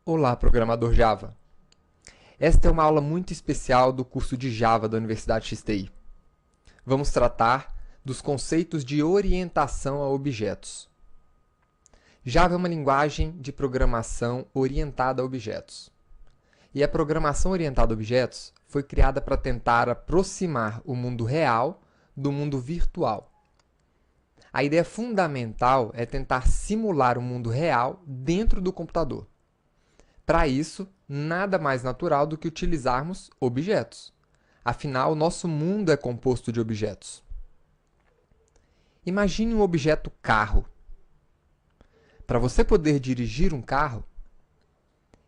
Olá, programador Java! Esta é uma aula muito especial do curso de Java da Universidade XTI. Vamos tratar dos conceitos de orientação a objetos. Java é uma linguagem de programação orientada a objetos. E a programação orientada a objetos foi criada para tentar aproximar o mundo real do mundo virtual. A ideia fundamental é tentar simular o mundo real dentro do computador. Para isso, nada mais natural do que utilizarmos objetos. Afinal, nosso mundo é composto de objetos. Imagine um objeto carro. Para você poder dirigir um carro,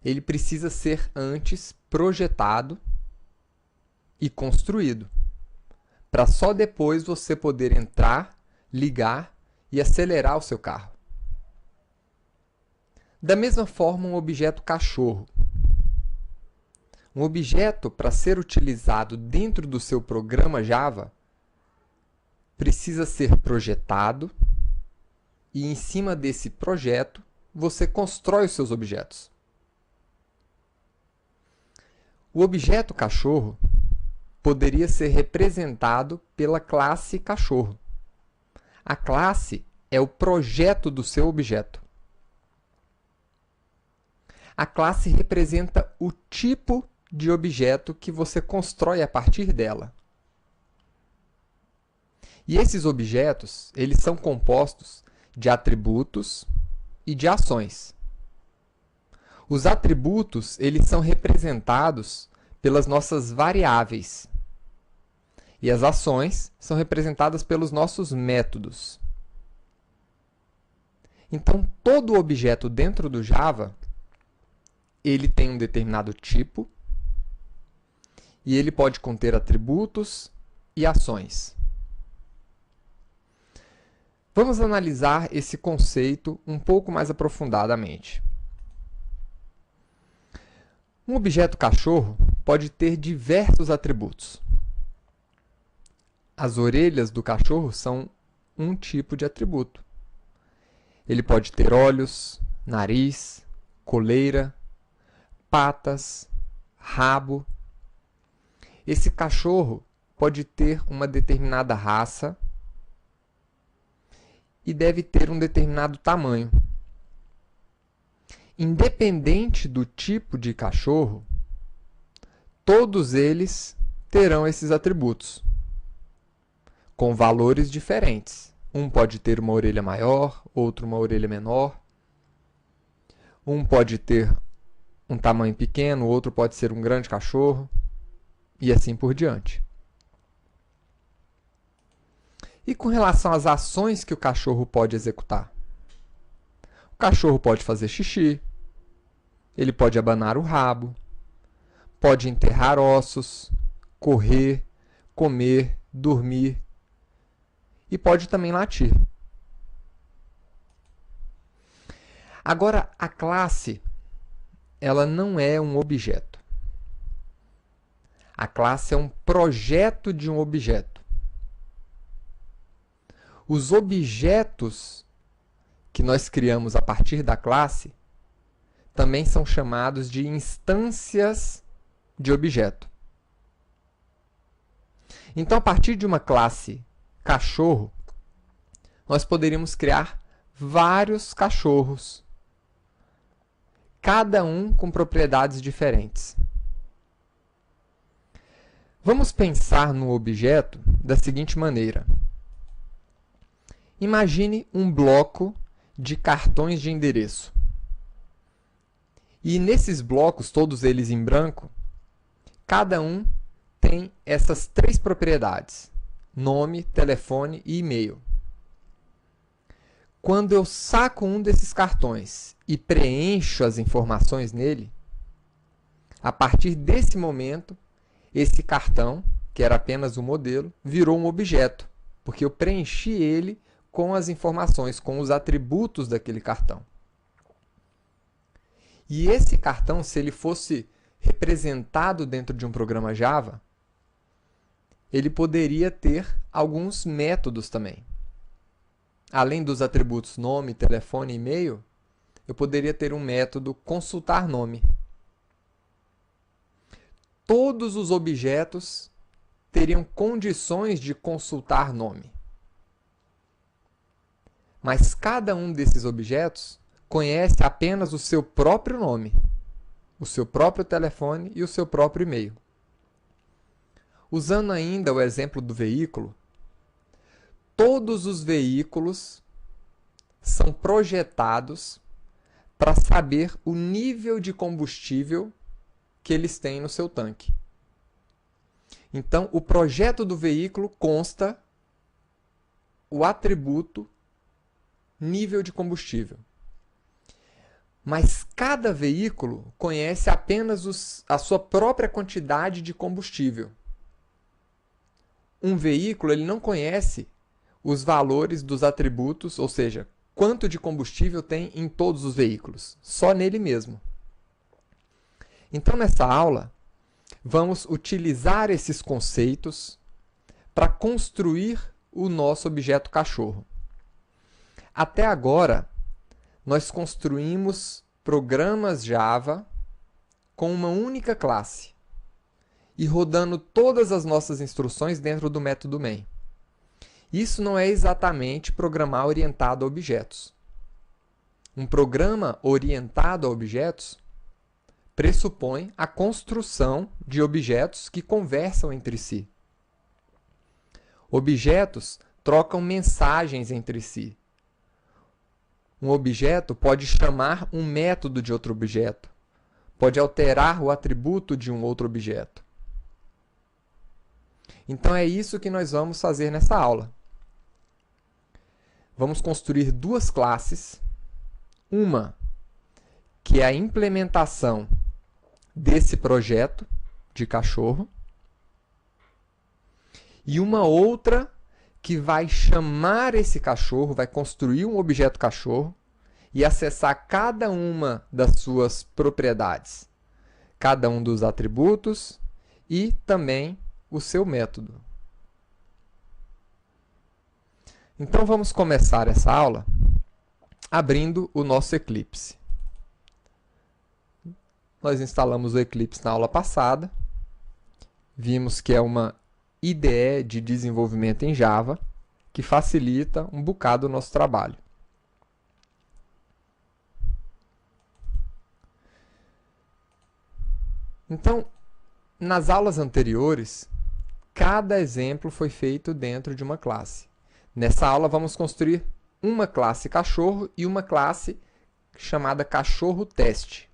ele precisa ser antes projetado e construído, para só depois você poder entrar, ligar e acelerar o seu carro. Da mesma forma, um objeto cachorro. Um objeto, para ser utilizado dentro do seu programa Java, precisa ser projetado e, em cima desse projeto, você constrói os seus objetos. O objeto cachorro poderia ser representado pela classe cachorro. A classe é o projeto do seu objeto. A classe representa o tipo de objeto que você constrói a partir dela. E esses objetos, eles são compostos de atributos e de ações. Os atributos, eles são representados pelas nossas variáveis. E as ações são representadas pelos nossos métodos. Então, todo objeto dentro do Java ele tem um determinado tipo e ele pode conter atributos e ações. Vamos analisar esse conceito um pouco mais aprofundadamente. Um objeto cachorro pode ter diversos atributos. As orelhas do cachorro são um tipo de atributo. Ele pode ter olhos, nariz, coleira, patas, rabo. Esse cachorro pode ter uma determinada raça e deve ter um determinado tamanho. Independente do tipo de cachorro, todos eles terão esses atributos, com valores diferentes. Um pode ter uma orelha maior, outro uma orelha menor. Um pode ter um tamanho pequeno, outro pode ser um grande cachorro, e assim por diante. E com relação às ações que o cachorro pode executar? O cachorro pode fazer xixi, ele pode abanar o rabo, pode enterrar ossos, correr, comer, dormir, e pode também latir. Agora, a classe ela não é um objeto. A classe é um projeto de um objeto. Os objetos que nós criamos a partir da classe também são chamados de instâncias de objeto. Então, a partir de uma classe cachorro, nós poderíamos criar vários cachorros, cada um com propriedades diferentes. Vamos pensar no objeto da seguinte maneira. Imagine um bloco de cartões de endereço. E nesses blocos, todos eles em branco, cada um tem essas três propriedades: nome, telefone e e-mail. Quando eu saco um desses cartões e preencho as informações nele, a partir desse momento, esse cartão, que era apenas um modelo, virou um objeto, porque eu preenchi ele com as informações, com os atributos daquele cartão. E esse cartão, se ele fosse representado dentro de um programa Java, ele poderia ter alguns métodos também. Além dos atributos nome, telefone e e-mail, eu poderia ter um método consultar nome. Todos os objetos teriam condições de consultar nome. Mas cada um desses objetos conhece apenas o seu próprio nome, o seu próprio telefone e o seu próprio e-mail. Usando ainda o exemplo do veículo, todos os veículos são projetados para saber o nível de combustível que eles têm no seu tanque. Então, o projeto do veículo consta o atributo nível de combustível. Mas cada veículo conhece apenas a sua própria quantidade de combustível. Um veículo ele não conhece os valores dos atributos, ou seja, quanto de combustível tem em todos os veículos, só nele mesmo. Então, nessa aula, vamos utilizar esses conceitos para construir o nosso objeto cachorro. Até agora, nós construímos programas Java com uma única classe e rodando todas as nossas instruções dentro do método main. Isso não é exatamente programar orientado a objetos. Um programa orientado a objetos pressupõe a construção de objetos que conversam entre si. Objetos trocam mensagens entre si. Um objeto pode chamar um método de outro objeto, pode alterar o atributo de um outro objeto. Então é isso que nós vamos fazer nessa aula. Vamos construir duas classes, uma que é a implementação desse projeto de cachorro e uma outra que vai chamar esse cachorro, vai construir um objeto cachorro e acessar cada uma das suas propriedades, cada um dos atributos e também o seu método. Então vamos começar essa aula abrindo o nosso Eclipse. Nós instalamos o Eclipse na aula passada, vimos que é uma IDE de desenvolvimento em Java, que facilita um bocado o nosso trabalho. Então, nas aulas anteriores, cada exemplo foi feito dentro de uma classe. Nessa aula, vamos construir uma classe cachorro e uma classe chamada cachorro teste.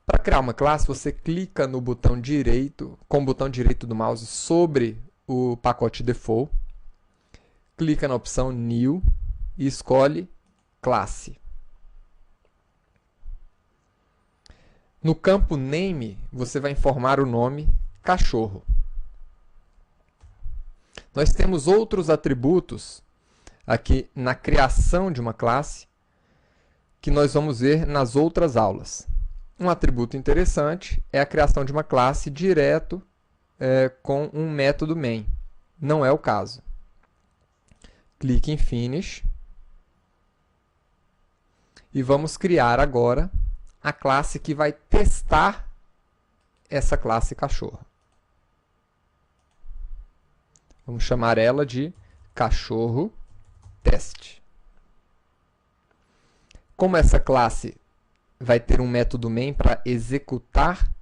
Para criar uma classe, você clica no botão direito, com o botão direito do mouse sobre o pacote default, clica na opção New e escolhe classe. No campo Name, você vai informar o nome cachorro. Nós temos outros atributos aqui na criação de uma classe que nós vamos ver nas outras aulas. Um atributo interessante é a criação de uma classe direto com um método main. Não é o caso. Clique em Finish. E vamos criar agora a classe que vai testar essa classe cachorro. Vamos chamar ela de cachorro teste. Como essa classe vai ter um método main para executar,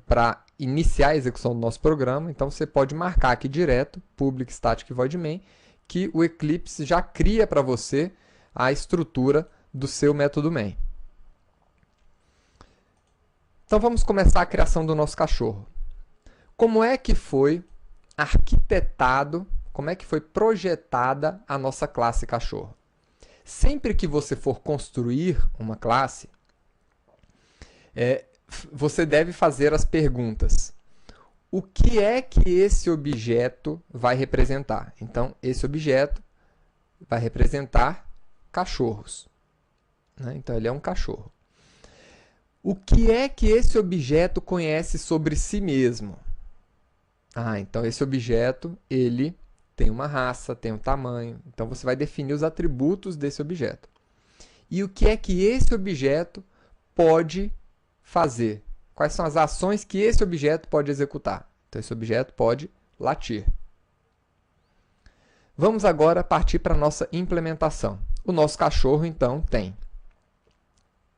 para iniciar a execução do nosso programa, então você pode marcar aqui direto, public static void main, que o Eclipse já cria para você a estrutura do seu método main. Então vamos começar a criação do nosso cachorro. Como é que foi arquitetado, como é que foi projetada a nossa classe cachorro? Sempre que você for construir uma classe, você deve fazer as perguntas. O que é que esse objeto vai representar? Então, esse objeto vai representar cachorros, né? Então, ele é um cachorro. O que é que esse objeto conhece sobre si mesmo? Então esse objeto, ele tem uma raça, tem um tamanho. Então você vai definir os atributos desse objeto. e o que é que esse objeto pode fazer. Quais são as ações que esse objeto pode executar. Então, esse objeto pode latir. Vamos agora partir para a nossa implementação. O nosso cachorro, então, tem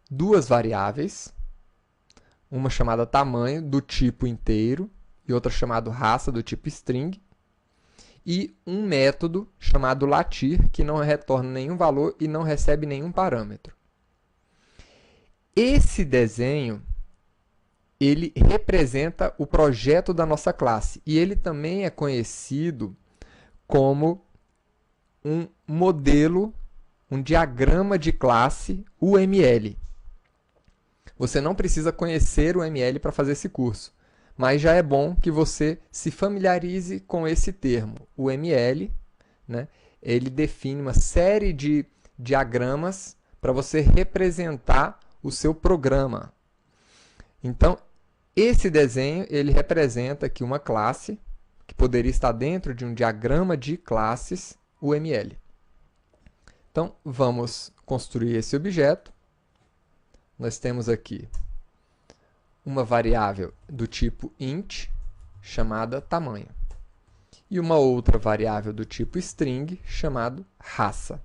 duas variáveis, uma chamada tamanho, do tipo inteiro, e outra chamada raça, do tipo string, e um método chamado latir, que não retorna nenhum valor e não recebe nenhum parâmetro. Esse desenho, ele representa o projeto da nossa classe, e ele também é conhecido como um modelo, um diagrama de classe UML. Você não precisa conhecer o UML para fazer esse curso, mas já é bom que você se familiarize com esse termo. O UML, né, ele define uma série de diagramas para você representar o seu programa. Então, esse desenho ele representa aqui uma classe que poderia estar dentro de um diagrama de classes UML. Então, vamos construir esse objeto. Nós temos aqui uma variável do tipo int, chamada tamanho, e uma outra variável do tipo string, chamada raça.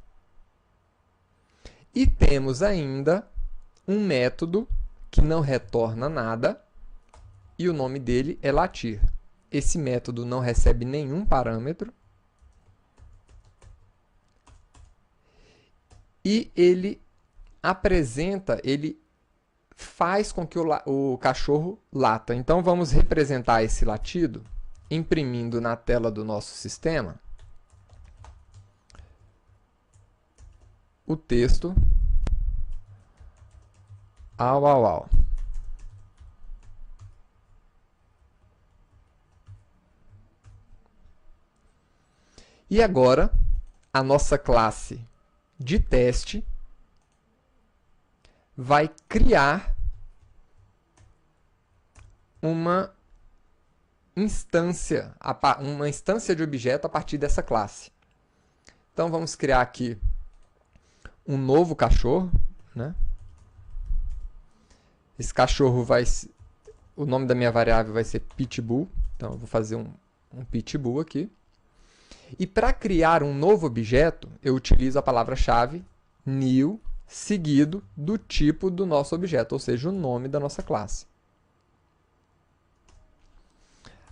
E temos ainda um método que não retorna nada, e o nome dele é latir. Esse método não recebe nenhum parâmetro, e ele faz com que o cachorro lata. Então, vamos representar esse latido imprimindo na tela do nosso sistema o texto au, au, au. E agora, a nossa classe de teste vai criar uma instância de objeto a partir dessa classe. Então, vamos criar aqui um novo cachorro, né? Esse cachorro o nome da minha variável vai ser pitbull. Então, eu vou fazer um pitbull aqui. E para criar um novo objeto, eu utilizo a palavra-chave new, seguido do tipo do nosso objeto, ou seja, o nome da nossa classe.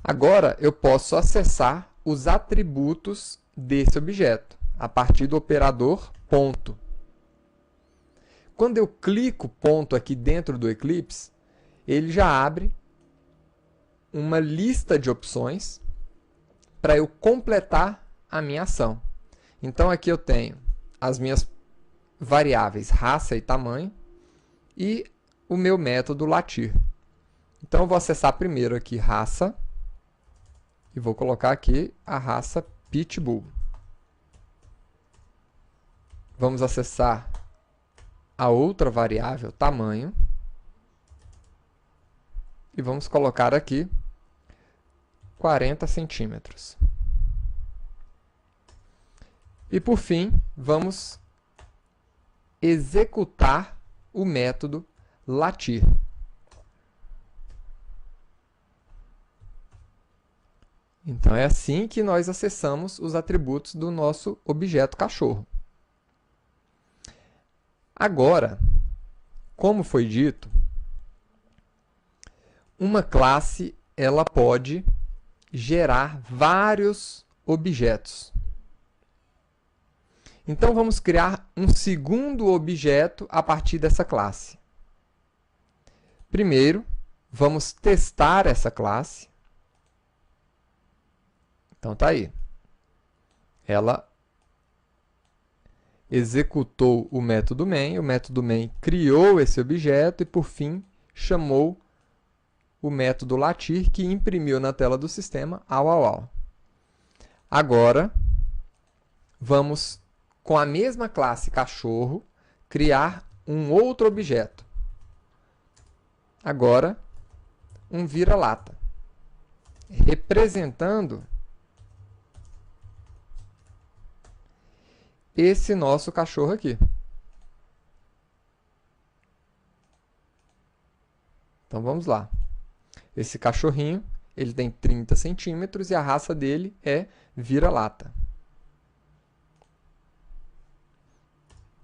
Agora, eu posso acessar os atributos desse objeto, a partir do operador ponto. Quando eu clico ponto aqui dentro do Eclipse, ele já abre uma lista de opções para eu completar a minha ação. Então, aqui eu tenho as minhas variáveis raça e tamanho e o meu método latir. Então, eu vou acessar primeiro aqui raça e vou colocar aqui a raça pitbull. Vamos acessar a outra variável tamanho e vamos colocar aqui 40 centímetros. E, por fim, vamos executar o método latir. Então, é assim que nós acessamos os atributos do nosso objeto cachorro. Agora, como foi dito, uma classe ela pode gerar vários objetos. Então, vamos criar um segundo objeto a partir dessa classe. Primeiro, vamos testar essa classe. Então, está aí. Ela executou o método main criou esse objeto e, por fim, chamou o método latir, que imprimiu na tela do sistema au, au, au. Agora, vamos, com a mesma classe cachorro, criar um outro objeto. Agora, um vira-lata, representando esse nosso cachorro aqui. Então vamos lá. Esse cachorrinho, ele tem 30 centímetros e a raça dele é vira-lata.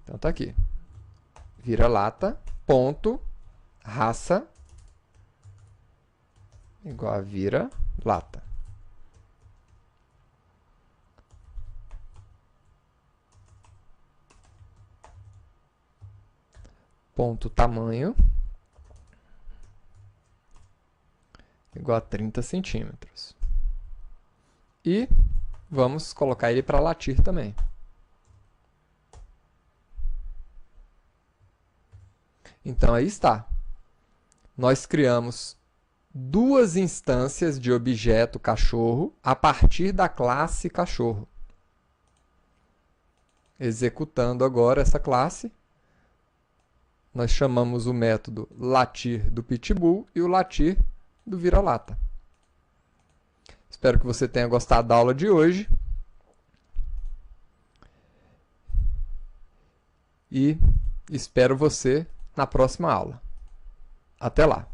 Então tá aqui. Vira-lata, ponto, raça, igual a vira-lata. Ponto tamanho, igual a 30 centímetros. E vamos colocar ele para latir também. Então aí está. Nós criamos duas instâncias de objeto cachorro a partir da classe cachorro. Executando agora essa classe, nós chamamos o método latir do pitbull e o latir do vira-lata. Espero que você tenha gostado da aula de hoje. E espero você na próxima aula. Até lá!